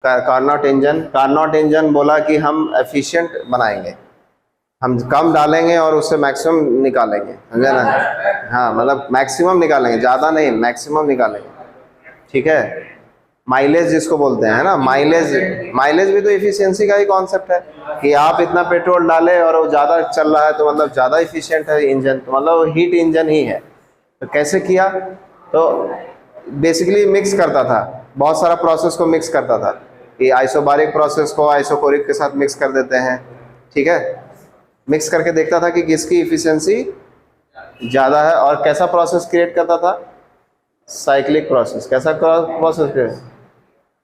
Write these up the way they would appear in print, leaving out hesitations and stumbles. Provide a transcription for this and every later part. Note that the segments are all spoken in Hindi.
कार्नोट इंजन बोला कि हम एफिशिएंट बनाएंगे, हम कम डालेंगे और उससे मैक्सिमम निकालेंगे, समझे ना। हाँ, मतलब मैक्सिमम निकालेंगे, ज़्यादा नहीं, मैक्सिमम निकालेंगे, ठीक है। माइलेज जिसको बोलते हैं ना, माइलेज, माइलेज भी तो इफिशियंसी का ही कॉन्सेप्ट है कि आप इतना पेट्रोल डालें और वो ज़्यादा चल रहा है तो मतलब ज़्यादा इफिशियंट है इंजन, तो मतलब हीट इंजन ही है। तो कैसे किया, तो बेसिकली मिक्स करता था, बहुत सारा प्रोसेस को मिक्स करता था, कि आइसोबारिक प्रोसेस को आइसोकोरिक के साथ मिक्स कर देते हैं, ठीक है। मिक्स करके देखता था कि किसकी इफिशियंसी ज़्यादा है, और कैसा प्रोसेस क्रिएट करता था, साइक्लिक प्रोसेस। कैसा प्रोसेस क्रिएट,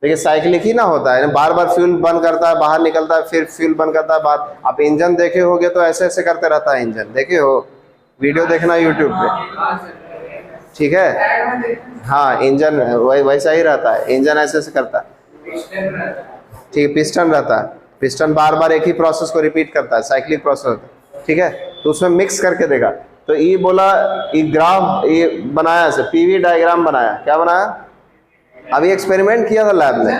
देखिए साइक्लिक ही ना होता है, बार बार फ्यूल बंद करता है, बाहर निकलता है, फिर फ्यूल बंद करता है, बार। आप इंजन देखे होगे तो ऐसे ऐसे करते रहता है इंजन, देखे हो, वीडियो देखना यूट्यूब पे, ठीक है। हाँ, इंजन वैसा ही रहता है, इंजन ऐसे ऐसे करता है, ठीक है। पिस्टन रहता है, पिस्टन बार बार एक ही प्रोसेस को रिपीट करता है, साइक्लिक प्रोसेस होता है, ठीक है। तो उसमें मिक्स करके देखा, तो ये बोला, ये ग्राफ ये बनाया, से पीवी डायग्राम बनाया, क्या बनाया, अभी एक्सपेरिमेंट किया था लैब में।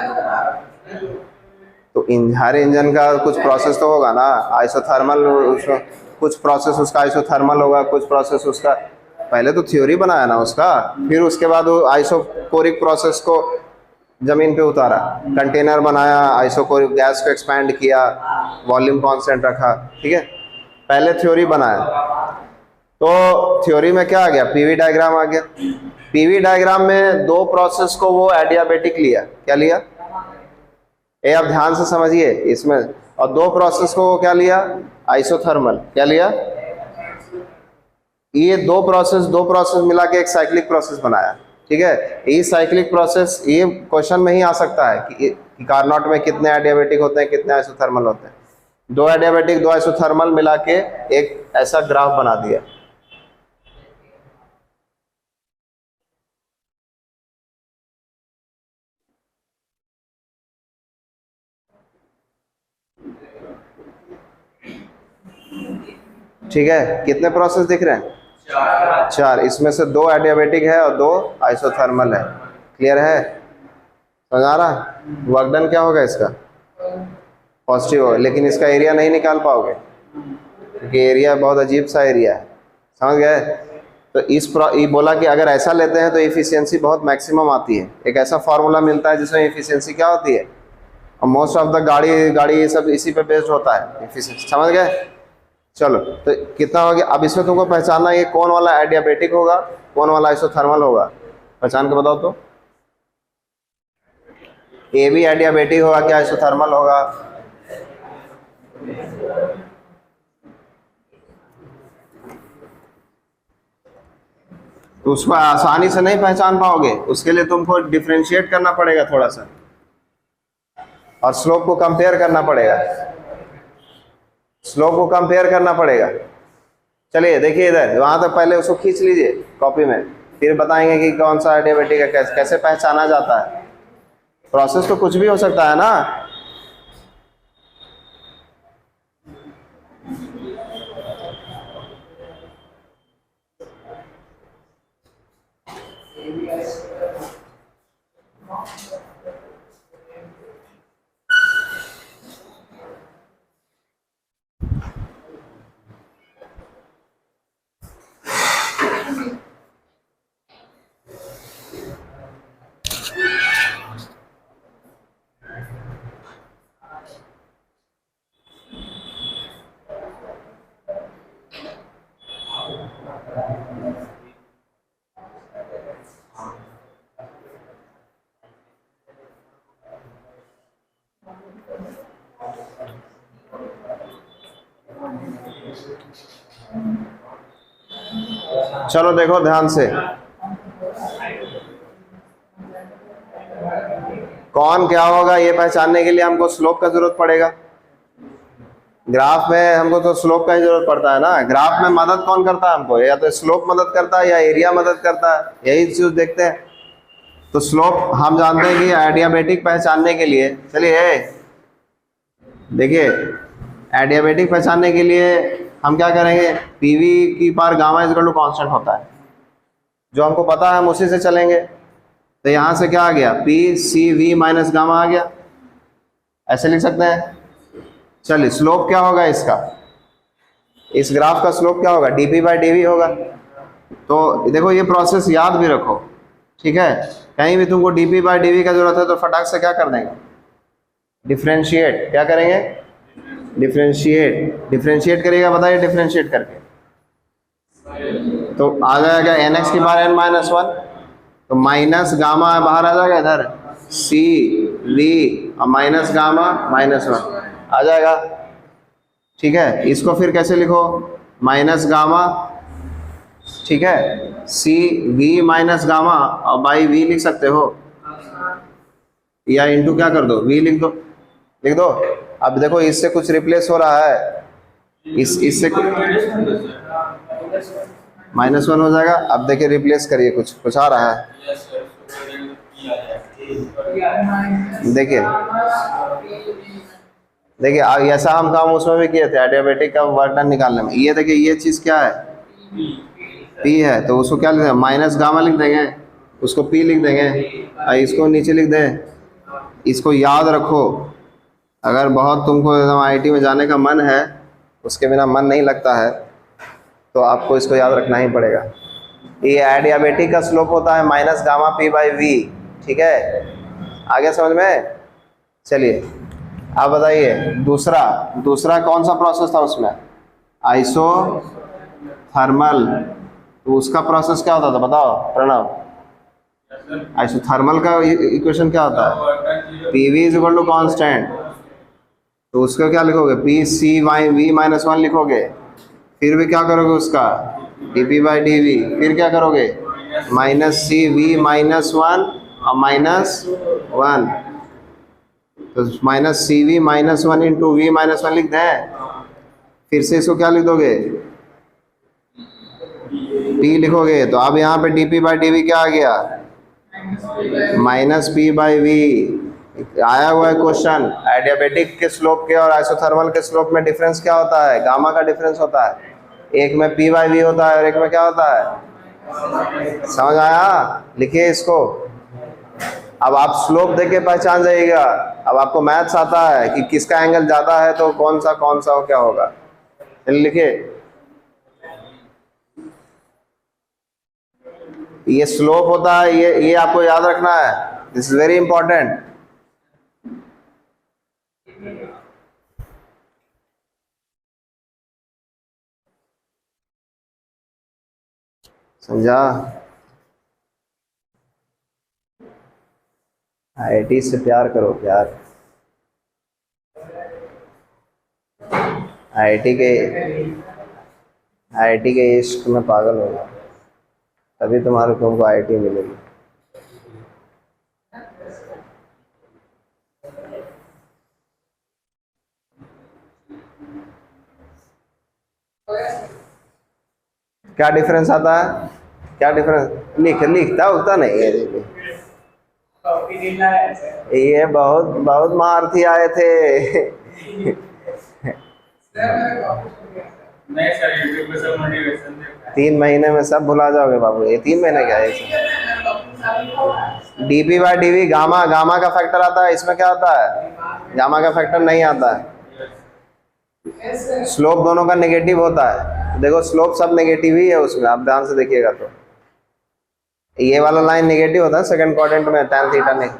तो हर इंजन का कुछ प्रोसेस तो होगा ना, आइसोथर्मल, कुछ प्रोसेस उसका आइसोथर्मल होगा, कुछ प्रोसेस उसका, पहले तो थ्योरी बनाया ना उसका, फिर उसके बाद वो आइसोकोरिक प्रोसेस को जमीन पे उतारा, कंटेनर बनाया, आइसोकोरिक गैस को एक्सपैंड किया, वॉल्यूम कांस्टेंट रखा, ठीक है। पहले थ्योरी बनाया, तो थ्योरी में क्या आ गया, पीवी डायग्राम आ गया। पीवी डायग्राम में दो प्रोसेस को वो एडियाबेटिक लिया, क्या लिया, ये आप ध्यान से समझिए इसमें, और दो प्रोसेस को वो क्या लिया, आइसोथर्मल, क्या लिया, ये दो प्रोसेस मिला के एक साइक्लिक प्रोसेस बनाया, ठीक है। ये साइक्लिक प्रोसेस, ये क्वेश्चन में ही आ सकता है कि कार्नोट में कितने एडियाबेटिक होते हैं, कितने आइसोथर्मल होते हैं। दो एडियाबेटिक दो आइसोथर्मल मिला के एक ऐसा ग्राफ बना दिया। ठीक है, कितने प्रोसेस दिख रहे हैं, चार। इसमें से दो एडियाबेटिक है और दो आइसोथर्मल है, क्लियर है, समझ आ रहा है। वर्क डन क्या होगा इसका, पॉजिटिव होगा, लेकिन इसका एरिया नहीं निकाल पाओगे क्योंकि एरिया बहुत अजीब सा एरिया है, समझ गए। तो ये बोला कि अगर ऐसा लेते हैं तो एफिशिएंसी बहुत मैक्सिमम आती है, एक ऐसा फार्मूला मिलता है जिसमें एफिशिएंसी क्या होती है, और मोस्ट ऑफ द गाड़ी ये सब इसी पे बेस्ड होता है, एफिशिएंसी, समझ गए। चलो, तो कितना हो गया, अब इसमें तुमको पहचानना ये कौन वाला एडियाबेटिक होगा, कौन वाला आइसोथर्मल होगा, पहचान के बताओ तो। ए भी एडियाबेटिक होगा क्या, आइसोथर्मल होगा, तो उसको आसानी से नहीं पहचान पाओगे, उसके लिए तुमको डिफरेंशिएट करना पड़ेगा थोड़ा सा, और स्लोप को कंपेयर करना पड़ेगा, स्लोप को कंपेयर करना पड़ेगा। चलिए देखिए इधर, वहां तक पहले उसको खींच लीजिए कॉपी में, फिर बताएंगे कि कौन सा एडियाबेटिक है, कैसे पहचाना जाता है। प्रोसेस तो कुछ भी हो सकता है ना, चलो देखो ध्यान से, कौन क्या होगा ये पहचानने के लिए हमको स्लोप का जरूरत पड़ेगा। ग्राफ में हमको तो स्लोप का ही जरूरत पड़ता है ना, ग्राफ में मदद कौन करता है हमको, या तो स्लोप मदद करता है या एरिया मदद करता है, यही चीज देखते हैं। तो स्लोप हम जानते हैं कि एडियाबेटिक पहचानने के लिए, चलिए देखिए, एडियाबेटिक पहचानने के लिए हम क्या करेंगे, पीवी की पार गामा इक्वल टू कांस्टेंट होता है, जो हमको पता है हम उसी से चलेंगे। तो यहाँ से क्या आ गया, P C V minus gamma आ गया, ऐसे लिख सकते हैं। चलिए स्लोप क्या होगा इसका, इस ग्राफ का स्लोप क्या होगा, dp बाई dv होगा। तो देखो ये प्रोसेस याद भी रखो, ठीक है। कहीं भी तुमको dp बाई dv का जरूरत है तो फटाक से क्या कर देंगे, डिफ्रेंशिएट। क्या करेंगे, डिफ्रेंशिएट। डिफ्रेंशिएट करिएगा, बताइए डिफ्रेंशिएट करके तो आ जाएगा nx की बार n माइनस वन, तो माइनस गामा बाहर आ जाएगा इधर, सी वी और माइनस गामा माइनस वन आ जाएगा, ठीक है। इसको फिर कैसे लिखो, माइनस गामा, ठीक है, सी वी माइनस गामा और बाई वी लिख सकते हो, या इंटू क्या कर दो, वी लिख दो, लिख दो। अब देखो इससे कुछ रिप्लेस हो रहा है, इससे माइनस वन हो जाएगा। अब देखिए रिप्लेस करिए, कुछ आ रहा है, देखिए देखिए ऐसा हम काम उसमें भी किए थे एडियाबेटिक का वर्क डन निकालने में। ये देखिए ये चीज क्या है, पी है, तो उसको क्या लिख देंगे, माइनस गामा लिख देंगे, उसको पी लिख देंगे और इसको नीचे लिख दें। इसको याद रखो, अगर बहुत तुमको एकदम आईटी में जाने का मन है, उसके बिना मन नहीं लगता है, तो आपको इसको याद रखना ही पड़ेगा। ये एडियाबेटिक का स्लोप होता है minus gamma P by V, ठीक है, आगे समझ में। चलिए आप बताइए दूसरा कौन सा प्रोसेस था उसमें, आइसोथर्मल। तो उसका प्रोसेस क्या होता था बताओ प्रणव, आइसोथर्मल का इक्वेशन क्या होता है, PV is equal to constant, तो उसका क्या लिखोगे, P C Y V minus one लिखोगे, फिर भी क्या करोगे उसका dp बाई डी, फिर क्या करोगे minus C V minus one और माइनस वन, तो minus C V minus one into V minus one लिख दें। फिर से इसको क्या लिख दोगे, p लिखोगे, तो अब यहाँ पे dp बाई डी क्या आ गया, माइनस पी बाई वी। आया हुआ है क्वेश्चन, एडियाबेटिक के स्लोप के और आइसोथर्मल के स्लोप में डिफरेंस क्या होता है, गामा का डिफरेंस होता है, एक में पी बाई वी होता है और एक में क्या होता है, समझ आया, लिखिए इसको। अब आप स्लोप देख के पहचान जाइएगा, अब आपको मैथ्स आता है कि किसका एंगल ज्यादा है तो कौन सा हो क्या होगा, चलिए लिखिए। ये स्लोप होता है, ये आपको याद रखना है, दिस इज वेरी इंपॉर्टेंट। समझा, आईआईटी से प्यार करो, प्यार। आईआईटी के इश्क में पागल होगा, तभी तुम्हारे तुमको आईआईटी मिलेगी। क्या डिफरेंस आता है, क्या डिफरेंस, लिखता उगता नहीं है। ये बहुत महारथी आए थे। नहीं सर, यूट्यूब पे सब मोटिवेशन देता है। 3 महीने में सब भुला जाओगे बाबू, ये 3 महीने क्या है। डीपी बाई डीवी गामा का फैक्टर आता है, इसमें क्या आता है, गामा का फैक्टर नहीं आता है। स्लोप दोनों का नेगेटिव होता है, देखो स्लोप सब नेगेटिव ही है उसमें, आप ध्यान से देखिएगा तो ये वाला लाइन नेगेटिव होता है सेकंड क्वाड्रेंट में, tan थीटा नहीं।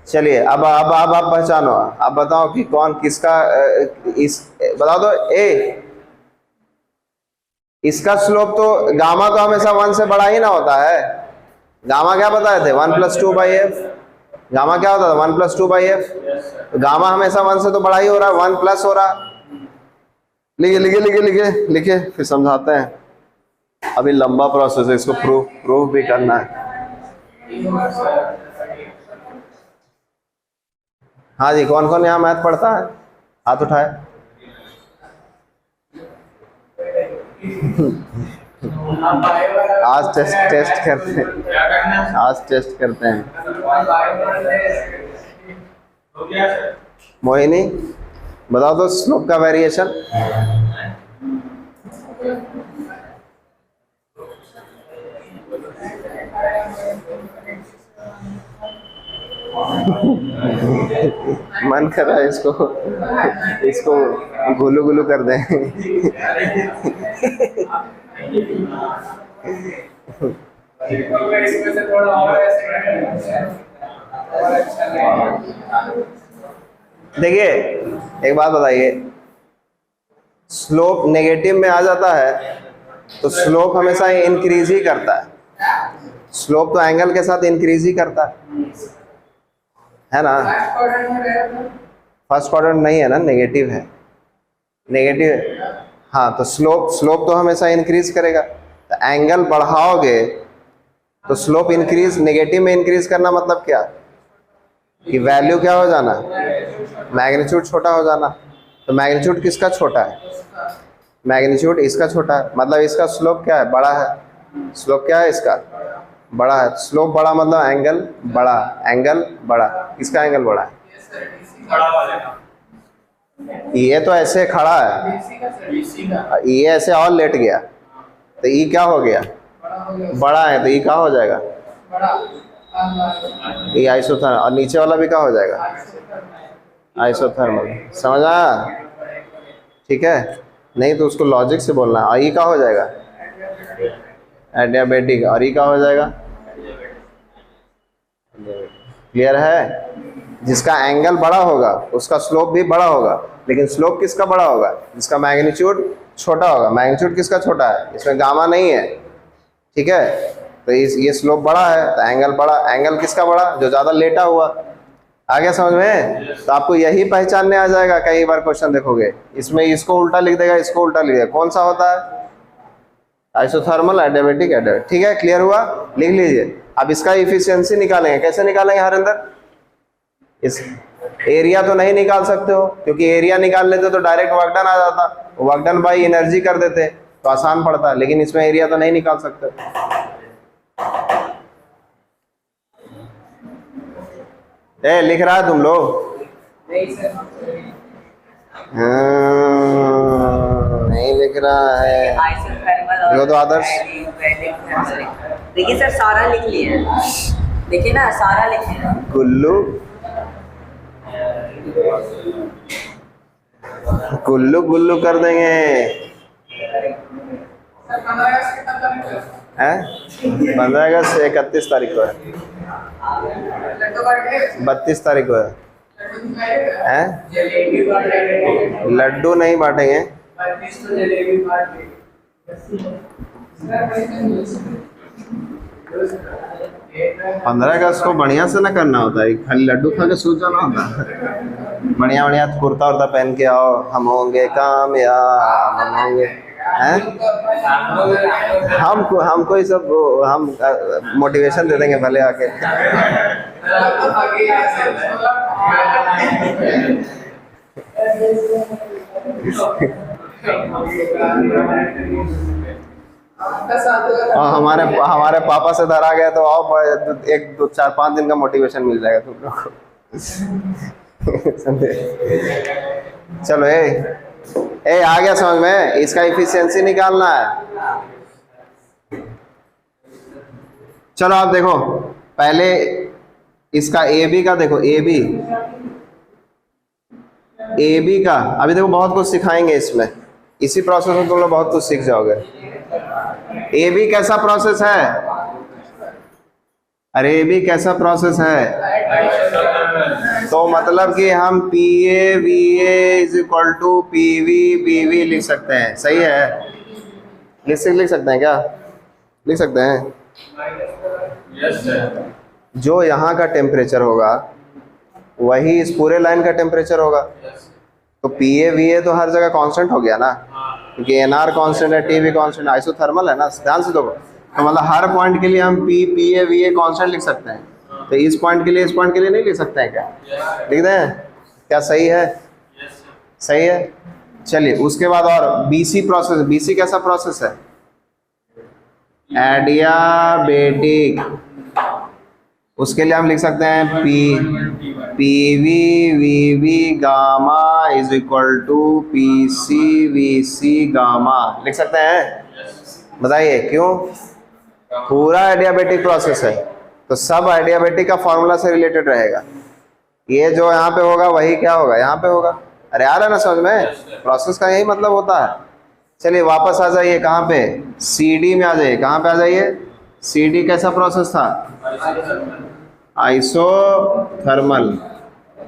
चलिए अब आप पहचानो, अब बताओ कि कौन किसका, इस बताओ तो इसका स्लोप तो गामा तो हमेशा 1 से बड़ा ही ना होता है। गामा क्या बताए थे, 1 + 2 / f। गामा क्या होता था, 1 + 2 / f। गामा हमेशा 1 से तो बड़ा ही हो रहा है, 1 प्लस हो रहा। लिखिए फिर समझाते हैं। अभी लंबा प्रोसेस है, इसको प्रूफ भी करना है। हाँ जी, कौन कौन यहाँ मैथ पढ़ता है, हाथ उठाए। आज टेस्ट करते हैं। मोहिनी बताओ तो स्लोप का वेरिएशन। मन कर रहा है इसको इसको गुलू गुलू कर दें। देखिए एक बात बताइए, स्लोप नेगेटिव में आ जाता है तो स्लोप हमेशा इंक्रीज ही करता है। स्लोप तो एंगल के साथ इंक्रीज ही करता है ना। फर्स्ट क्वाड्रेंट नहीं है ना, नेगेटिव है, नेगेटिव। हाँ तो स्लोप तो हमेशा इंक्रीज करेगा। तो एंगल बढ़ाओगे तो स्लोप इंक्रीज, नेगेटिव में इंक्रीज करना मतलब क्या कि वैल्यू क्या हो जाना, मैग्नीट्यूड छोटा हो जाना। तो मैग्नीट्यूड किसका छोटा है, मैग्नीट्यूड इसका छोटा है, मतलब इसका स्लोप क्या है, बड़ा है। स्लोप क्या है इसका, बड़ा है। स्लोप बड़ा मतलब एंगल बड़ा, एंगल बड़ा। किसका एंगल बड़ा है, ये तो ऐसे खड़ा है, ये ऐसे और लेट गया तो ये क्या हो गया, बड़ा है। तो ये क्या हो जाएगा, ये आइसोथर्मल। और नीचे वाला भी क्या हो जाएगा, आइसोथर्मल। समझा, ठीक है। नहीं तो उसको लॉजिक से बोलना है। और ये क्या हो जाएगा, एडियाबेटिक। और ये क्या हो जाएगा, क्लियर है। जिसका एंगल बड़ा होगा उसका स्लोप भी बड़ा होगा, लेकिन स्लोप किसका बड़ा होगा, जिसका मैग्नीट्यूड छोटा होगा। मैग्नीट्यूड किसका छोटा है, इसमें गामा नहीं है, ठीक है। तो ये स्लोप बड़ा है तो एंगल बड़ा। एंगल किसका बड़ा, जो ज़्यादा लेटा हुआ। आ गया समझ में। तो आपको यही पहचानने आ जाएगा। कई बार क्वेश्चन देखोगे इसमें इसको उल्टा लिख देगा, इसको उल्टा लिख देगा, कौन सा होता है, आइसोथर्मल, एडियाबेटिक, एडियाबेटिक। ठीक है, क्लियर हुआ, लिख लीजिए। अब इसका इफिशियंसी निकालेंगे। कैसे निकालेंगे हरिंदर, इस एरिया तो नहीं निकाल सकते हो, क्योंकि एरिया निकाल लेते तो डायरेक्ट वर्क डन आ जाता, वर्क डन बाई एनर्जी कर देते तो आसान पड़ता, लेकिन इसमें एरिया तो नहीं निकाल सकते। ए लिख रहा है तुम लोग, नहीं लिख रहा है, देखो तो आदर्श। देखिए सर सारा लिख लिए, देखिए ना सारा लिखे। कुल्लू कुल्लू गुल्लू कर देंगे हैं। 15 अगस्त से 31 तारीख को है, 32 तारीख को है। लड्डू नहीं बांटेंगे। 15 अगस्त को बढ़िया से ना करना होता है, खाली लड्डू खा के सूझ जाना होता है। बढ़िया बढ़िया कुर्ता उर्ता पहन के आओ, हम होंगे कामयाब, हम होंगे हैं। हमको ही सब हम मोटिवेशन दे देंगे भले आके। और हमारे पापा से डरा गया तो आओ, 1-2-4-5 दिन का मोटिवेशन मिल जाएगा तुम लोग को। चलो ए आ गया समझ में। इसका इफिशियंसी निकालना है। चलो आप देखो पहले इसका ए बी का देखो, ए बी का अभी देखो बहुत कुछ सिखाएंगे इसमें। इसी प्रोसेस में तुम लोग बहुत कुछ सीख जाओगे। ए बी कैसा प्रोसेस है, अरे ए बी कैसा प्रोसेस है, तो मतलब कि हम P A V A is equal to P B V B लिख सकते हैं। सही है, लिख सकते हैं क्या, लिख सकते हैं। जो यहाँ का टेम्परेचर होगा वही इस पूरे लाइन का टेम्परेचर होगा। तो पी ए वी ए तो हर जगह कांस्टेंट हो गया ना, क्योंकि एन आर कॉन्स्टेंट है, टी भी कॉन्स्टेंट, आइसोथर्मल है ना। ध्यान से देखो, तो मतलब हर पॉइंट के लिए हम P A V a constant लिख सकते हैं। तो इस पॉइंट के लिए, इस पॉइंट के लिए नहीं लिख सकते हैं क्या, लिख दें क्या, सही है, सही है। चलिए उसके बाद और बीसी प्रोसेस। बीसी कैसा प्रोसेस है, एडियाबेटिक। उसके लिए हम लिख सकते हैं P V V V gamma is equal to P C V C gamma लिख सकते हैं। बताइए क्यों, पूरा एडियाबेटिक प्रोसेस है। तो सब एडियाबेटिक का फॉर्मूला से रिलेटेड रहेगा। ये जो यहाँ पे होगा वही क्या होगा यहाँ पे होगा। अरे आ रहा है ना समझ में, प्रोसेस का यही मतलब होता है। चलिए वापस आ जाइए, कहाँ पे, CD में आ जाइए। कहाँ पे आ जाइए, CD कैसा प्रोसेस था, आइसोथर्मल।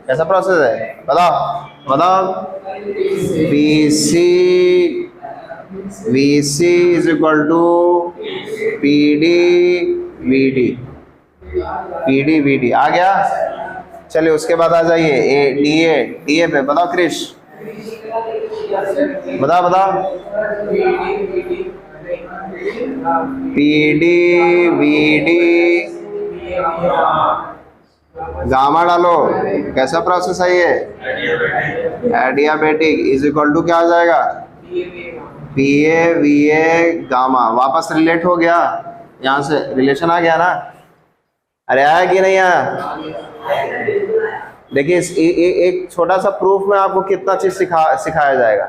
कैसा प्रोसेस है बताओ बताओ, VC is equal to PD आ गया। चलिए उसके बाद आ जाइए DA पे। बताओ क्रिश, बताओ PD गामा डालो। कैसा प्रोसेस है ये, एडियाबेटिक इज इक्वल टू क्या आ जाएगा, PA गामा। वापस रिलेट हो गया, यहाँ से रिलेशन आ गया ना। अरे आया कि नहीं आया। देखिए एक छोटा सा प्रूफ में आपको कितना चीज सिखाया जाएगा,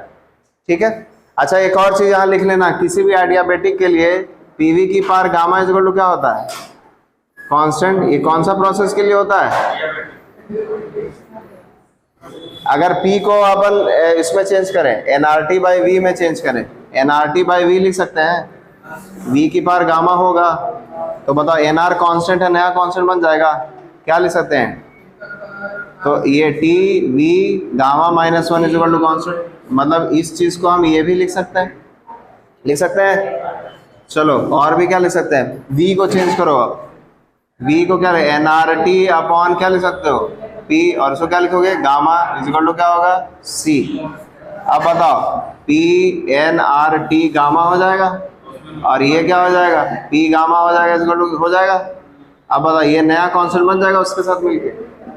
ठीक है। अच्छा एक और चीज यहाँ लिख लेना, किसी भी एडियाबेटिक के लिए PV की power gamma is equal to क्या होता है, कांस्टेंट। ये कौन सा प्रोसेस के लिए होता है, अगर P को अपन इसमें चेंज करें, nRT/V में चेंज करें, nRT/V लिख सकते हैं। V की पावर गामा होगा तो बताओ NR कांस्टेंट है, नया कांस्टेंट बन जाएगा, क्या लिख सकते हैं। तो ये TV gamma -1 is equal to constant. मतलब इस चीज को हम ये भी लिख सकते हैं। चलो और भी क्या लिख सकते हैं, V को चेंज करो। V को क्या nRT अपॉन क्या लिख सकते हो, P, और इसको क्या लिखोगे, गामा इज इक्वल टू क्या होगा, C। अब बताओ PNRT गामा हो जाएगा और ये क्या हो जाएगा, P गामा हो जाएगा, इज इक्वल टू हो जाएगा। अब बताओ ये नया कॉन्स्टेंट बन जाएगा, उसके साथ मिलके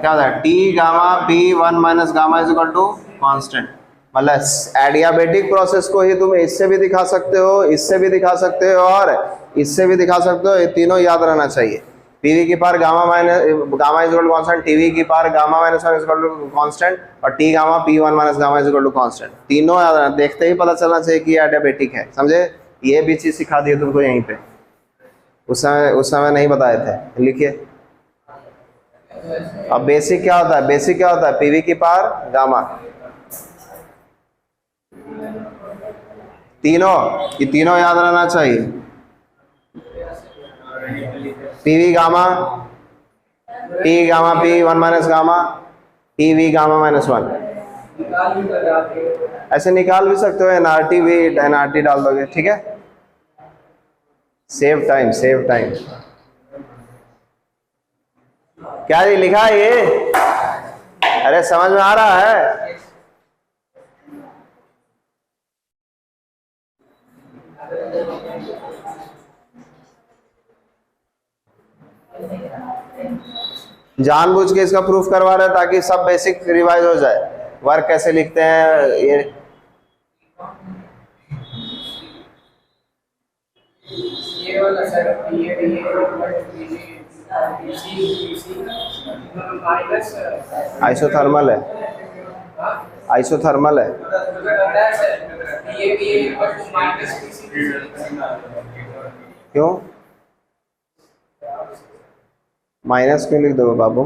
क्या हो जाएगा, T gamma P1 minus gamma is equal to constant. मतलब एडियाबेटिक प्रोसेस को ही तुम इससे भी दिखा सकते हो, इससे भी दिखा सकते हो और इससे भी दिखा सकते हो। ये तीनों याद रहना चाहिए। PV की power gamma is equal to constant, TV की power gamma -1 is equal to constant और T gamma P1 minus gamma is equal to constant. तीनों याद रहना, देखते ही पता चलना चाहिए कि एडियाबेटिक है, समझे। ये भी चीज सिखा दी तुमको यहीं पे, उस समय नहीं बताए थे, लिखिए। अब बेसिक क्या होता है, PV की पावर गामा, तीनों याद रहना चाहिए। PV gamma, T gamma P1 minus gamma, TV gamma -1। ऐसे निकाल भी सकते हो, nRT डाल दोगे, ठीक है। सेव टाइम क्या जी लिखा है ये, अरे समझ में आ रहा है। जानबूझ के इसका प्रूफ करवा रहे हैं ताकि सब बेसिक रिवाइज हो जाए। वर्क कैसे लिखते हैं ये वाला सर आइसोथर्मल है, आइसोथर्मल है। क्यों माइनस क्यों लिख दोगे बाबू,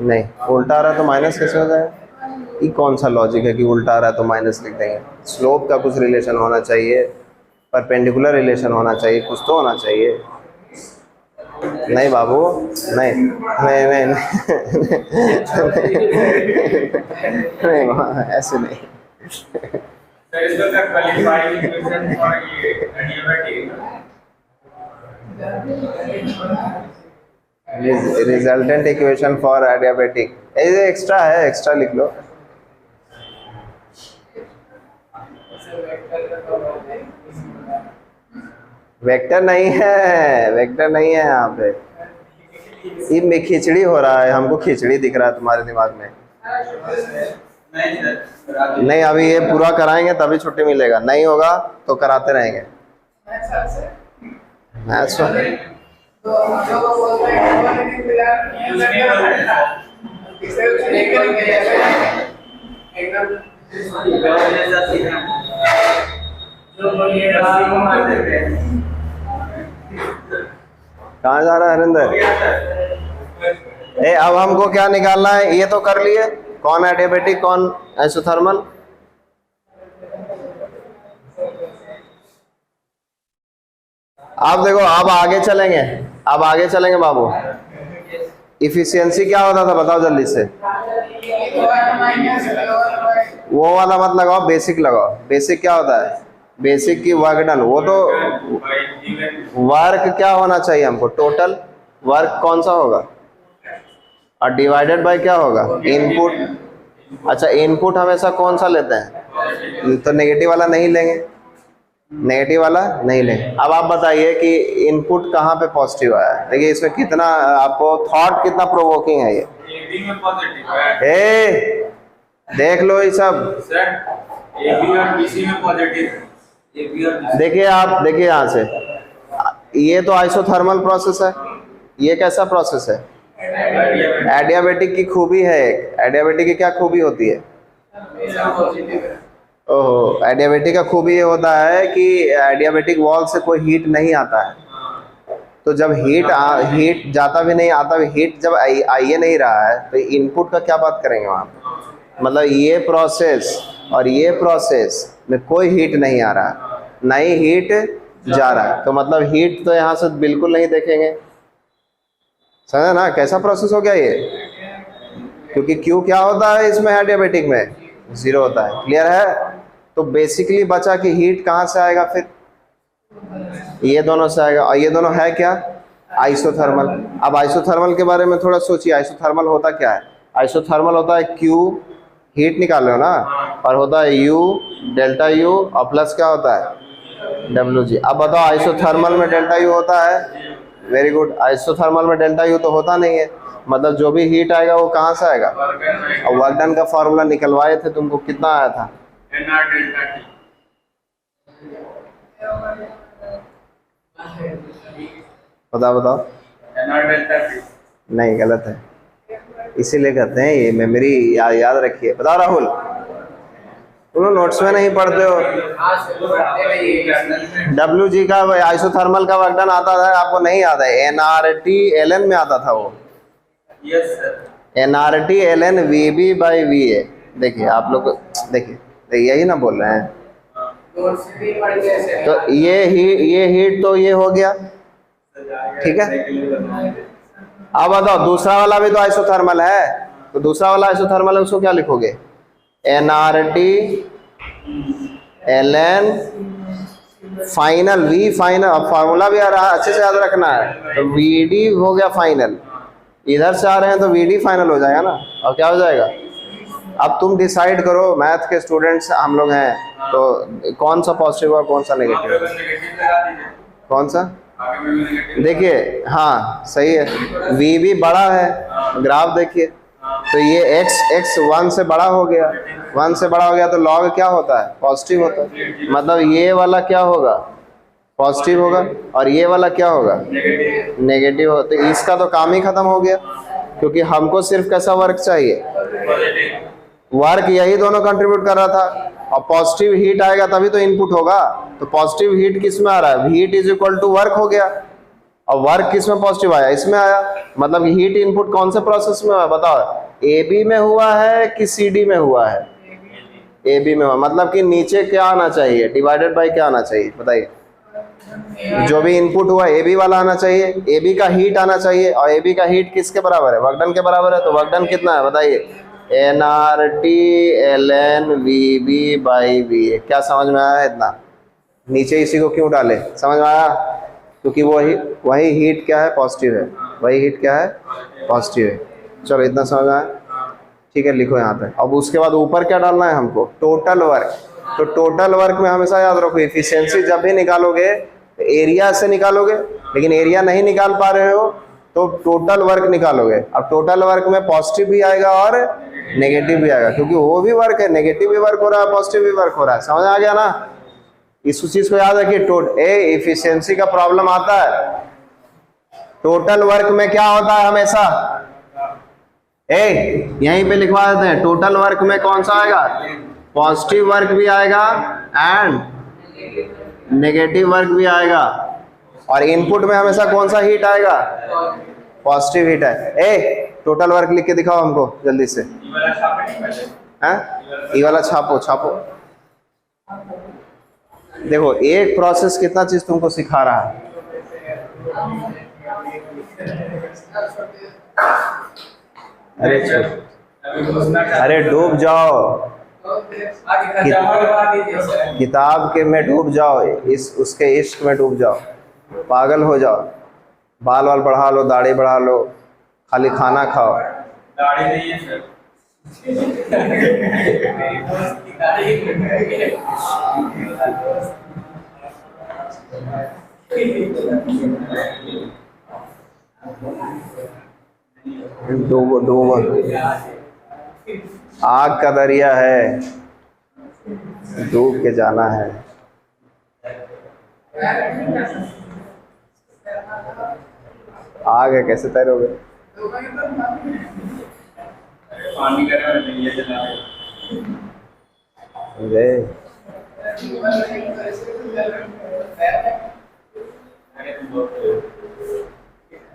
नहीं उल्टा आ रहा है तो माइनस कैसे हो जाए। ये कौन सा लॉजिक है कि उल्टा आ रहा है तो माइनस लिख देंगे। स्लोप का कुछ रिलेशन होना चाहिए, परपेंडिकुलर रिलेशन होना चाहिए, कुछ तो होना चाहिए। नहीं बाबू नहीं नहीं नहीं नहीं, नहीं ऐसे नहीं। Resultant equation for adiabatic extra है, एक्स्ट्रा लिख लो। वेक्टर नहीं है, वेक्टर नहीं है यहाँ पे। इनमें खिचड़ी हो रहा है, हमको खिचड़ी दिख रहा है तुम्हारे दिमाग में। नहीं अभी ये पूरा कराएंगे तभी छुट्टी मिलेगा, नहीं होगा तो कराते रहेंगे। कहाँ जा रहा है हरिंदर? अब हमको क्या निकालना है? ये तो कर लिए, कौन एडियाबेटिक कौन आइसोथर्मल। अब देखो, अब आगे चलेंगे, अब आगे चलेंगे बाबू। इफिशियंसी क्या होता था बताओ जल्दी से। वो वाला मत लगाओ, बेसिक लगाओ। बेसिक क्या होता है? बेसिक की वर्क डन। वो तो वर्क क्या होना चाहिए हमको? टोटल वर्क कौन सा होगा? और डिवाइडेड बाय क्या होगा? इनपुट। अच्छा, इनपुट हमेशा कौन सा लेते हैं? तो नेगेटिव वाला नहीं लेंगे, नेगेटिव वाला नहीं लेंगे। अब आप बताइए कि इनपुट कहाँ पे पॉजिटिव आया? देखिए इसमें कितना आपको थॉट कितना प्रोवोकिंग है ये। देख लो ये सब। AB और BC में पॉजिटिव। देखिए आप, देखिए यहाँ से, ये तो आइसोथर्मल प्रोसेस है। ये कैसा प्रोसेस है? एडियाबेटिक की खूबी है। एक एडियाबेटिक की क्या खूबी होती है? ओहो, एडियाबेटिक का खूबी ये होता है कि एडियाबेटिक वॉल से कोई हीट नहीं आता है। तो जब हीट जाता भी नहीं, आता भी, हीट जब आइए नहीं रहा है तो इनपुट का क्या बात करेंगे वहाँ पे? मतलब ये प्रोसेस और ये प्रोसेस में कोई हीट नहीं आ रहा है, ना ही हीट जा रहा है। तो मतलब हीट तो यहाँ से बिल्कुल नहीं देखेंगे। समझे ना कैसा प्रोसेस हो गया ये? क्योंकि क्यू क्या होता है इसमें एडियाबेटिक में? 0 होता है। क्लियर है? तो बेसिकली बचा कि हीट कहाँ से आएगा? फिर ये दोनों से आएगा। और ये दोनों है क्या? आइसोथर्मल। अब आइसोथर्मल के बारे में थोड़ा सोचिए। आइसोथर्मल होता क्या है? आइसोथर्मल होता है क्यू, हीट निकाल रहे हो ना, और होता है यू, डेल्टा यू, और प्लस क्या होता है? W G. अब बताओ आइसोथर्मल में डेल्टा यू होता है? Very good. आइसोथर्मल में डेल्टा यू तो होता नहीं है। मतलब जो भी हीट आएगा वो कहाँ से आएगा? और वर्क डन का फॉर्मूला निकलवाए थे तुमको, कितना आया था? NR delta T। बताओ। NR delta T। नहीं, गलत है। इसीलिए कहते हैं ये मेमोरी याद रखिए। बताओ राहुल, तुम नोट्स में नहीं पढ़ते हो। डब्ल्यू जी का आइसोथर्मल का वर्क डन आता था, आपको नहीं याद है? NRT ln में आता था वो। Yes sir. NRT ln VB by VA। देखिए आप लोग, देखिए यही ना बोल रहे हैं। तो ये हीट तो ये हो गया, ठीक है। अब बताओ दूसरा वाला भी तो आइसोथर्मल है, तो दूसरा वाला आइसोथर्मल है, उसको क्या लिखोगे? NRT ln final V final. अब फार्मूला भी आ रहा है, अच्छे से याद रखना है। तो VD हो गया फाइनल, इधर से आ रहे हैं तो VD फाइनल हो जाएगा ना। और क्या हो जाएगा? अब तुम डिसाइड करो, मैथ के स्टूडेंट्स हम लोग हैं, तो कौन सा पॉजिटिव और कौन सा नेगेटिव? कौन सा? देखिए हाँ सही है, V भी बड़ा है, ग्राफ देखिए। तो ये x 1 से बड़ा हो गया, 1 से बड़ा हो गया तो log क्या होता है? पॉजिटिव होता है। मतलब ये वाला क्या होगा? पॉजिटिव होगा, और ये वाला क्या होगा? नेगेटिव होगा। तो इसका तो काम ही खत्म हो गया, क्योंकि हमको सिर्फ कैसा वर्क चाहिए? वर्क यही दोनों कंट्रीब्यूट कर रहा था। और पॉजिटिव हीट आएगा तभी तो इनपुट होगा। तो पॉजिटिव हीट किस में आ रहा है? Heat is equal to work हो गया। और वर्क किस में पॉजिटिव आया? इसमें आया। मतलब हीट इनपुट कौन से प्रोसेस में हुआ बताओ? AB में हुआ है कि CD में हुआ है? AB में हुआ। मतलब कि नीचे क्या आना चाहिए? डिवाइडेड बाय क्या आना चाहिए बताइए? जो भी इनपुट हुआ AB वाला आना चाहिए, AB का हीट आना चाहिए। और AB का हीट किसके बराबर है? वर्क डन के बराबर है। तो वर्क डन कितना है बताइए? NRT ln VB by VA। क्या समझ में आया इतना? नीचे इसी को क्यों डाले? समझ में आया? क्योंकि वही हीट क्या है? पॉजिटिव है। वही हीट क्या है? पॉजिटिव है। चलो इतना समझ आया, ठीक है, लिखो यहाँ पे। अब उसके बाद ऊपर क्या डालना है हमको? Total work. तो टोटल वर्क में हमेशा याद रखो, एफिशिएंसी जब भी निकालोगे एरिया से निकालोगे, लेकिन एरिया नहीं निकाल पा रहे हो तो टोटल वर्क निकालोगे। अब टोटल वर्क में पॉजिटिव भी आएगा और नेगेटिव भी आएगा, क्योंकि वो भी वर्क है, नेगेटिव भी वर्क हो रहा है, पॉजिटिव भी वर्क हो रहा है। समझ आ गया ना? इस चीज को याद रखिए। एफिशिएंसी का प्रॉब्लम आता है, टोटल वर्क में क्या होता है हमेशा? यहीं पे लिखवा देते हैं। टोटल वर्क में कौन सा आएगा? पॉजिटिव वर्क भी आएगा एंड नेगेटिव वर्क भी आएगा। और इनपुट में हमेशा कौन सा हीट आएगा? पॉजिटिव हीट है। टोटल वर्क लिख के दिखाओ हमको जल्दी से। ये वाला छापे नहीं पहले। हैं? ये वाला छापो छापो। देखो एक प्रोसेस कितना चीज तुमको सिखा रहा है। अरे अरे डूब जाओ किताब के में, डूब जाओ इस उसके इश्क में डूब जाओ, पागल हो जाओ। बाल वाल बढ़ा लो, दाढ़ी बढ़ा लो, खाली खाना खाओ। दाढ़ी नहीं है सर। डूबो डूबो, आग का दरिया है, डूब के जाना है। आग है, कैसे तैरोगे? पानी का नहीं है जला गए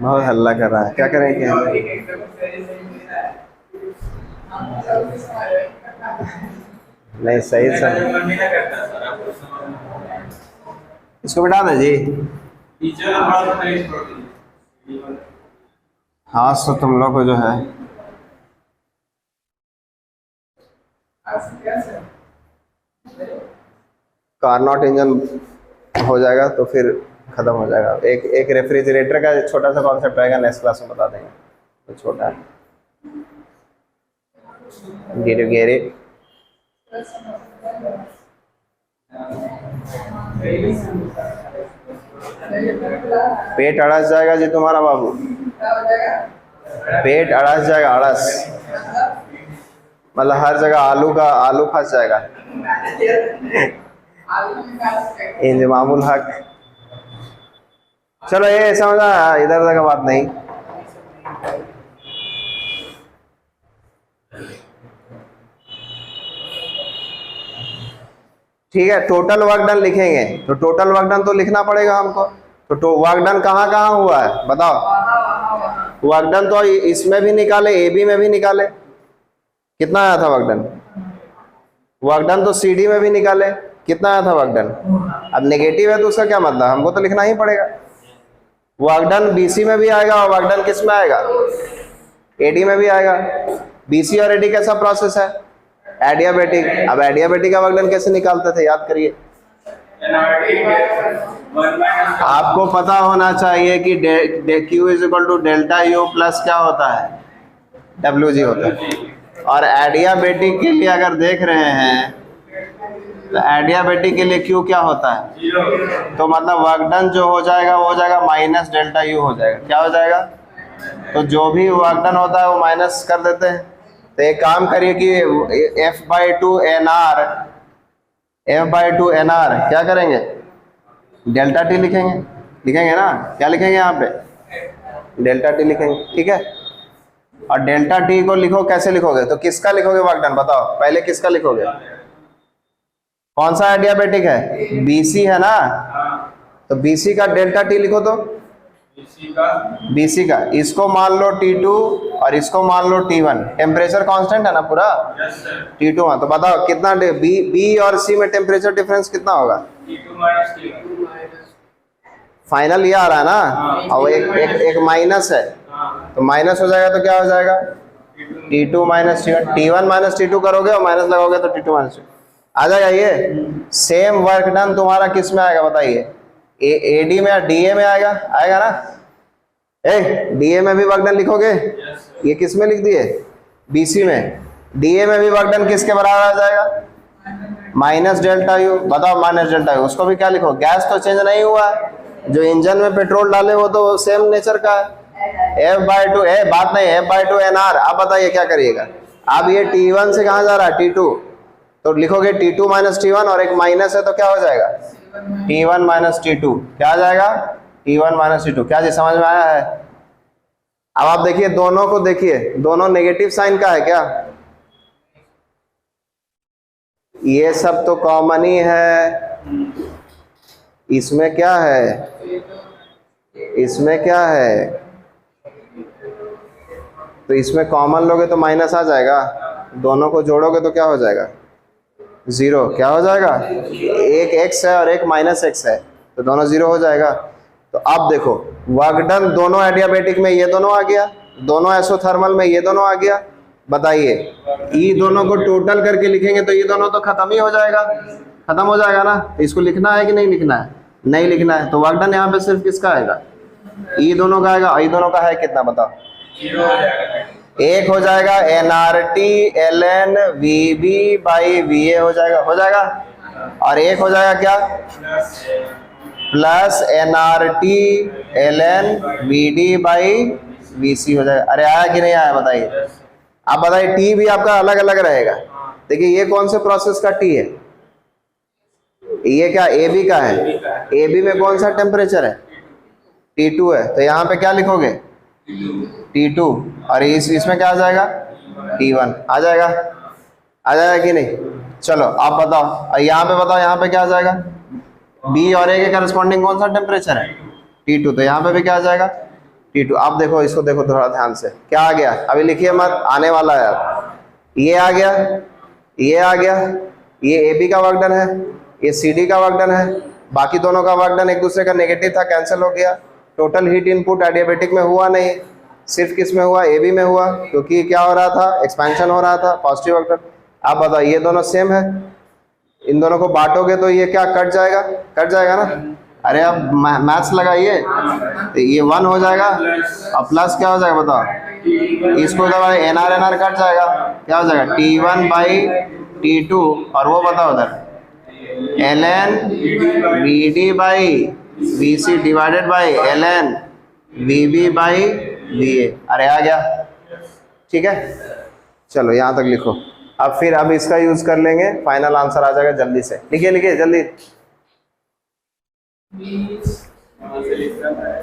बहुत हल्ला कर रहा है, क्या करेंगे? नहीं सही सर, इसको बिठा दे जी। टीचर हाँ तो तुम लोग को जो है कारनॉट इंजन हो जाएगा तो फिर खत्म हो जाएगा। एक रेफ्रिजरेटर का छोटा सा कॉन्सेप्ट रहेगा, नेक्स्ट क्लास में बता देंगे। तो छोटा है गेरे पेट अड़स जाएगा जी तुम्हारा बाबू, पेट अड़स जाएगा। अड़स मतलब हर जगह आलू फंस जाएगा। इंजमामुल हक। चलो ये समझा, इधर उधर का बात नहीं। ठीक है, टोटल वर्क डन लिखेंगे तो टोटल वर्क डन तो लिखना पड़ेगा हमको। तो वर्क डन कहाँ कहाँ हुआ है बताओ? वर्क डन तो इसमें भी निकाले, AB में भी निकाले। कितना आया था वर्क डन? वर्क डन तो CD में भी निकाले, कितना आया था वर्क डन? अब नेगेटिव है तो उसका क्या मतलब, हमको तो लिखना ही पड़ेगा। वर्क डन BC में भी आएगा और वर्क डन किस में आएगा? AD में भी आएगा। BC और AD कैसा प्रोसेस है? एडियाबेटिक। अब एडियाबेटिक का वर्क डन कैसे निकालते थे, याद करिए। आपको पता होना चाहिए कि Q is equal to delta U plus क्या होता है? WG होता है। और एडियाबेटिक के लिए अगर देख रहे हैं तो एडियाबेटिक के लिए Q क्या होता है? तो मतलब वर्क डन जो हो जाएगा वो हो जाएगा माइनस डेल्टा U हो जाएगा। क्या हो जाएगा? तो जो भी वर्क डन होता है वो माइनस कर देते हैं। तो एक काम करिए कि F/2 NR क्या करेंगे? डेल्टा T लिखेंगे ना? क्या लिखेंगे यहाँ पे? डेल्टा T लिखेंगे, ठीक है। और डेल्टा T को लिखो, कैसे लिखोगे? तो किसका लिखोगे वर्क डन बताओ? पहले किसका लिखोगे? कौन सा एडियाबेटिक है? BC है ना? तो BC का डेल्टा T लिखो। तो BC का इसको मान लो T2 और इसको मान लो T1। टेम्परेचर कांस्टेंट है ना पूरा? T2 तो बताओ कितना B और C में टेम्परेचर डिफरेंस कितना होगा? फाइनल ये आ रहा है ना, और एक माइनस है तो माइनस हो जाएगा तो क्या हो जाएगा? T2 minus T1। T1 minus T2 करोगे और माइनस लगाओगे तो T2 माइनस T2 आ जाएगा। ये सेम वर्क डन तुम्हारा किस में आएगा बताइए? AD में या DA में आएगा ना? DA में भी वर्क डन लिखोगे? ये किस में लिख दिए? BC में। DA में भी वर्क डन किसके बराबर आ जाएगा? Minus delta U। बताओ माइनस डेल्टा U, उसको भी क्या लिखो? गैस तो चेंज नहीं हुआ, जो इंजन में पेट्रोल डाले वो तो सेम नेचर का है। F/2 बात नहीं, F/2 NR। आप बताइए क्या करिएगा? अब ये T1 से कहाँ जा रहा है? T2। तो लिखोगे T2 माइनस T1 और एक माइनस है तो क्या हो जाएगा? T1 माइनस T2 क्या आ जाएगा? T1 minus T2। क्या जी समझ में आया है? अब आप देखिए दोनों को, देखिए दोनों नेगेटिव साइन का है क्या? ये सब तो कॉमन ही है। इसमें क्या है? इसमें क्या है, तो इसमें कॉमन लोगे तो माइनस आ जाएगा, दोनों को जोड़ोगे तो क्या हो जाएगा, 0। क्या हो जाएगा, एक x है और एक -x है, तो दोनों 0 हो जाएगा। तो अब देखो वर्क डन दोनों एडियाबेटिक में ये दोनों आ गया, दोनों एसोथर्मल में ये दोनों आ गया। बताइए ई दोनों को टोटल करके लिखेंगे तो ये दोनों तो खत्म ही हो जाएगा, खत्म हो जाएगा ना। तो इसको लिखना है कि नहीं लिखना है, नहीं लिखना है। तो वर्क डन यहाँ पे सिर्फ किसका आएगा, ई दोनों का आएगा। ई दोनों का है कितना बताओ, 0 हो जाएगा। एक हो जाएगा nRT ln VB by VA हो जाएगा। और एक हो जाएगा क्या, plus nRT ln VD by VC हो जाएगा। अरे आया कि नहीं आया बताइए। आप बताइए टी भी आपका अलग अलग रहेगा। देखिए ये कौन से प्रोसेस का टी है, ये क्या AB का है, AB में कौन सा टेम्परेचर है, T2 है। तो यहाँ पे क्या लिखोगे, T2, और इसमें क्या आ जाएगा, T1 आ जाएगा कि नहीं। चलो आप बताओ, और यहाँ पे बताओ, यहाँ पे क्या आ जाएगा, B और A के करस्पॉन्डिंग कौन सा टेम्परेचर है, T2। तो यहाँ पे भी क्या आ जाएगा, T2। आप देखो इसको, देखो थोड़ा ध्यान से, क्या आ गया, अभी लिखिए मत, आने वाला है अब। ये आ गया, ये आ गया, ये AB का वर्क डन है, ये CD का वर्क डन है। बाकी दोनों का वर्क डन एक दूसरे का नेगेटिव था, कैंसिल हो गया। टोटल हीट इनपुट एडियाबेटिक में हुआ नहीं, सिर्फ किस में हुआ, AB में हुआ, क्योंकि क्या हो रहा था, एक्सपेंशन हो रहा था, पॉजिटिव वर्क डन। आप बताओ ये दोनों सेम है, इन दोनों को बांटोगे तो ये क्या कट जाएगा ना। अरे अब मैथ्स लगाइए, तो ये 1 हो जाएगा और प्लस क्या हो जाएगा बताओ, इसको दबाए NR कट जाएगा, क्या हो जाएगा, T1 बाई T2, और वो बताओ उधर ln VD by VC divided by ln VB by VA। अरे आ गया, ठीक है। चलो यहाँ तक लिखो। अब फिर अब इसका यूज कर लेंगे, फाइनल आंसर आ जाएगा। जल्दी से लिखिए जल्दी। वहाँ से लिखना है।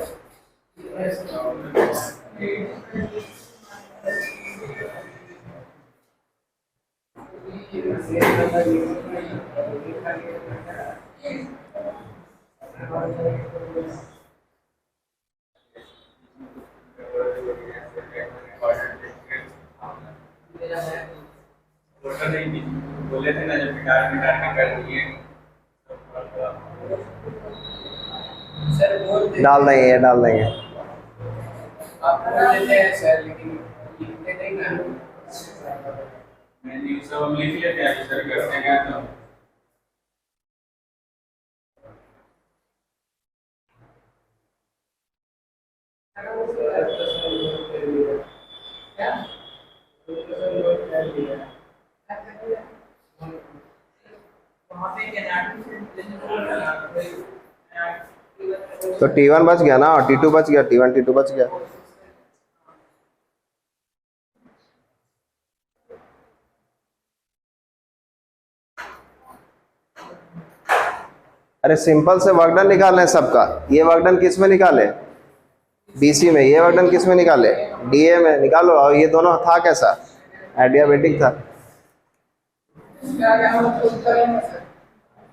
बोले थे ना जब निकाल के कर दिए, डाल देंगे। आप बोल देते हैं सर, लेकिन लिखते नहीं ना। मैंने ये सब लिख लेते हैं सर, करते हैं तो तो T1 बच गया ना, और T2 बच गया, T1 T2 बच गया। अरे सिंपल से वर्कडन निकालना है सबका। ये वर्कडन किस में निकाले, BC में। ये वर्कडन किस में निकाले, DA में निकालो। और ये दोनों था कैसा, एडियाबेटिक था।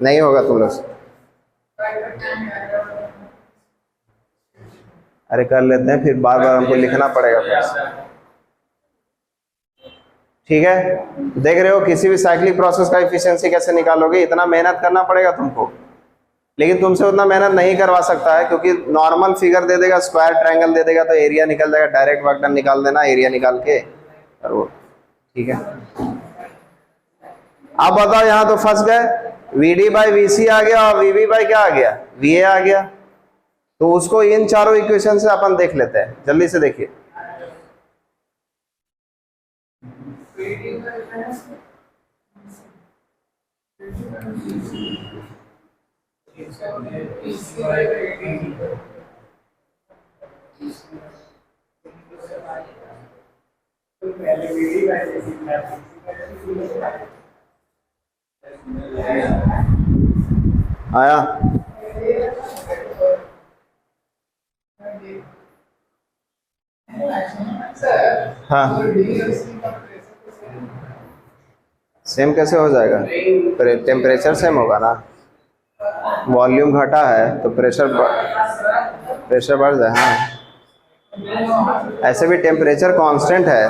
नहीं होगा तुम लोग से। अरे कर लेते हैं, फिर बार बार हमको लिखना पड़ेगा फिर। ठीक है, देख रहे हो किसी भी साइक्लिक प्रोसेस का एफिशिएंसी कैसे निकालोगे, इतना मेहनत करना पड़ेगा तुमको। लेकिन तुमसे उतना मेहनत नहीं करवा सकता है, क्योंकि नॉर्मल फिगर दे देगा, स्क्वायर ट्रायंगल दे देगा तो एरिया निकल जाएगा। डायरेक्ट वर्क डन निकाल देना, एरिया निकाल के, और वो ठीक है। अब बताओ, यहाँ तो फंस गए। VD बाई VC आ गया और VB बाई क्या आ गया, VA आ गया। तो उसको इन चारों इक्वेशन से अपन देख लेते हैं, जल्दी से देखिए। आया, हाँ सेम कैसे हो जाएगा, टेम्परेचर सेम होगा ना। वॉल्यूम घटा है तो प्रेशर प्रेशर बढ़ जाए, हाँ। ऐसे भी टेम्परेचर कांस्टेंट है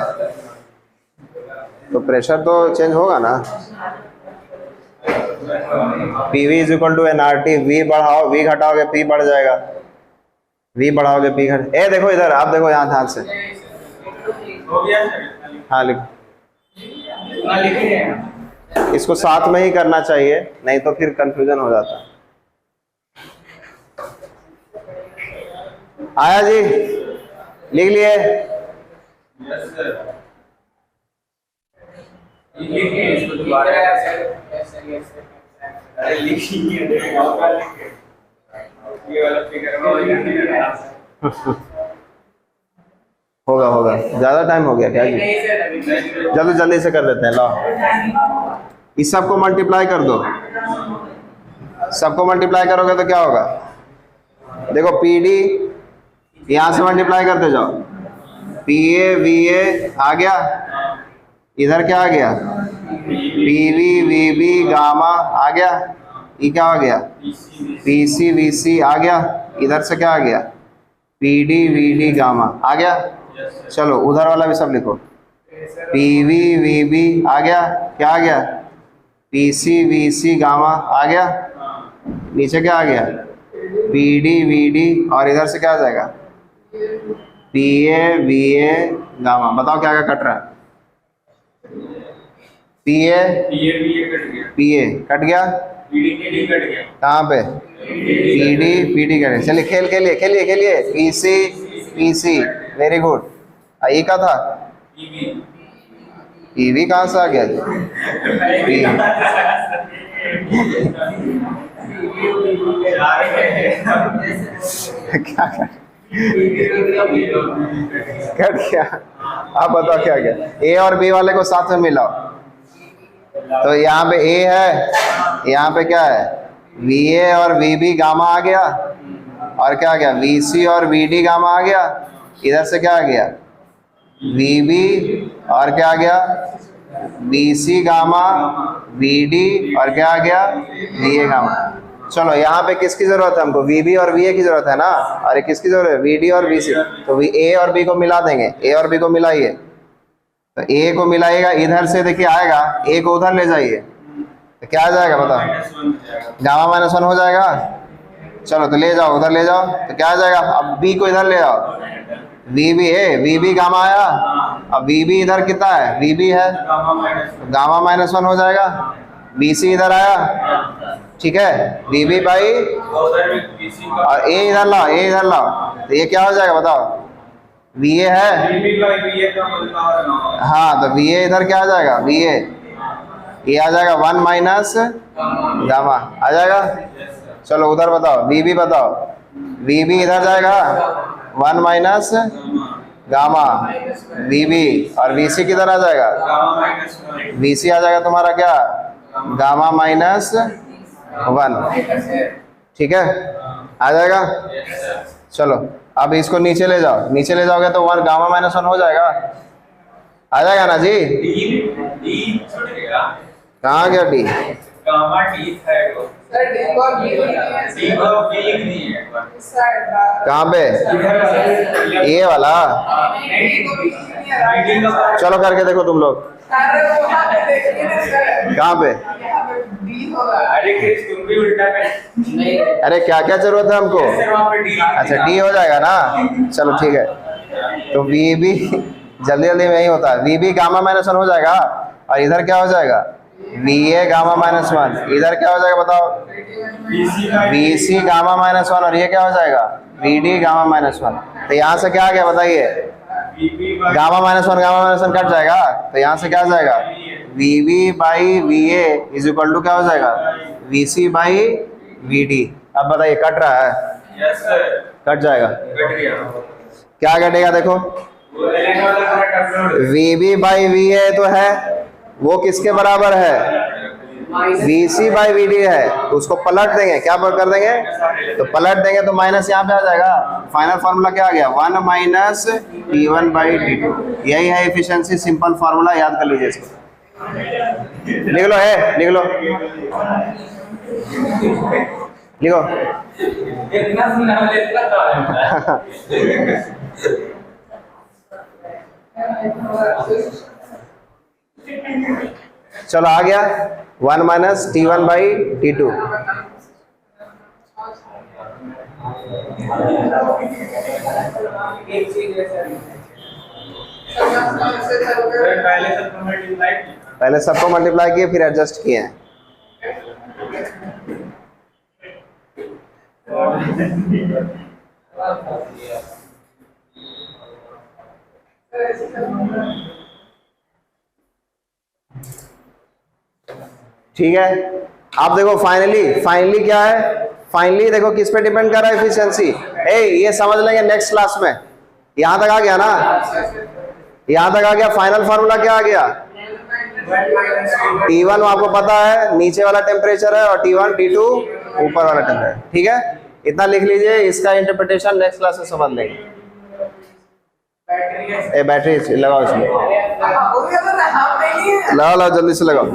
तो प्रेशर तो चेंज होगा ना। P V is equal to N R T. V बढ़ाओ, वी घटाओगे पी बढ़ जाएगा, वी बढ़ाओगे पी घट। ए देखो इधर, आप देखो यहाँ ध्यान से। हाँ लिख, इसको साथ में ही करना चाहिए, नहीं तो फिर कंफ्यूजन हो जाता। आया जी, लिख लिए? होगा होगा, ज्यादा टाइम हो गया क्या जी? जल्दी जल्दी से कर देते हैं। लो इस सबको मल्टीप्लाई कर दो, सबको मल्टीप्लाई करोगे तो क्या होगा? देखो पी डी यहां से मल्टीप्लाई करते जाओ, पी ए वी ए आ गया, इधर क्या आ गया? P V V B gamma आ गया, ये क्या आ गया? पी सी वी सी आ गया, इधर से क्या आ गया? P D V D gamma आ गया। चलो उधर वाला भी सब लिखो, पी वी वी बी आ गया, क्या आ गया? P C V C gamma आ गया, नीचे क्या आ गया? पी डी वी डी, और इधर से क्या आ जाएगा? P A V A gamma. बताओ क्या क्या कट रहा है? P A P A cut गया, कहाँ पे? P D P D cut गया। चलिए खेल खेलिए खेलिए खेलिए। P C very good. I का था पी वी, कहाँ से आ गया जी? क्या कट गया? आप बताओ क्या गया? ए और बी वाले को साथ में मिलाओ, तो यहाँ पे ए है, यहाँ पे क्या है? वी ए और वी बी गामा आ गया, और क्या आ गया? वी सी और वी डी गामा आ गया, इधर से क्या आ गया? वी बी, और क्या आ गया? V C gamma, V D, और क्या आ गया? V A gamma. चलो यहाँ पे किसकी जरूरत है हमको? वी बी और वी ए की जरूरत है ना, और किसकी जरूरत है? वी डी और वी सी। तो वी ए और बी को मिला देंगे, ए और बी को मिलाइए, तो ए को मिलाइएगा, इधर से देखिए आएगा, ए को उधर ले जाइए तो क्या आ जाएगा बताओ? गामा माइनस वन हो जाएगा। चलो तो ले जाओ, उधर ले जाओ, तो क्या आ जाएगा? अब बी को इधर ले आओ, वी बी है, वी बी गामा आया, अब वी बी इधर कितना है? वी बी है, तो गामा माइनस वन हो जाएगा। बी सी इधर आया, ठीक है, वी बी बाई, और ए इधर लाओ, ए इधर लाओ, तो ये क्या हो जाएगा बताओ? वी ए है, हाँ, तो वी ए इधर क्या आ जाएगा? वी ए, ये आ जाएगा वन माइनस गामा आ जाएगा। चलो उधर बताओ, वी बी बताओ, वी बी इधर जाएगा, one minus gamma V B, और वी सी किधर आ जाएगा? वी सी आ जाएगा तुम्हारा क्या? गामा माइनस वन, ठीक है, आ जाएगा। चलो अब इसको नीचे ले जाओ, नीचे ले जाओगे तो वन गामा माइनस वन हो जाएगा, आ जाएगा ना जी? कहाँ गया डी? कहाँ पे? ये वाला? चलो करके देखो तुम लोग, कहाँ पे? अरे क्या क्या जरूरत है हमको? अच्छा डी हो जाएगा ना, चलो ठीक है। तो वी बी जल्दी जल्दी में ही होता है, V B gamma minus one हो जाएगा, और इधर क्या हो जाएगा? V A gamma minus one, इधर क्या हो जाएगा बताओ? V C gamma minus one, और ये क्या हो जाएगा? V D gamma minus one. तो यहाँ से क्या आ गया बताइए? गामा माइनस वन कट जाएगा, तो यहाँ से क्या आ जाएगा? V B by V A is equal to क्या हो जाएगा? V C by V D. अब बताइए कट रहा है? यस सर, कट जाएगा। कट गया। क्या कटेगा देखो? V B by V A तो है, वो किसके बराबर है? V C by V D है, तो उसको पलट देंगे, क्या कर देंगे? तो पलट देंगे तो माइनस यहाँ पे आ जाएगा। फाइनल फार्मूला क्या आ गया? One minus T one by T two. यही है एफिशिएंसी, सिंपल फार्मूला, याद कर लीजिए इसको। लिख लो है, लिख लो। लिखो। इतना सुना लेता था। चलो आ गया 1 माइनस T1 बाई T2। एक चीज है सर, पहले सबको मल्टीप्लाई किए फिर एडजस्ट किए हैं। ठीक है, आप देखो फाइनली क्या है, फाइनली देखो किस पे डिपेंड कर रहा है एफिशिएंसी। ये समझ लेंगे नेक्स्ट क्लास में। यहां तक आ गया ना, यहां तक आ गया। फाइनल फार्मूला क्या आ गया, T1 आपको पता है नीचे वाला टेम्परेचर है और T1 T2 ऊपर वाला टेम्परेचर। ठीक है, इतना लिख लीजिए, इसका इंटरप्रिटेशन नेक्स्ट क्लास में समझ लेंगे। बैटरी लगाओ इसमें, लगाओ जल्दी से लगाओ।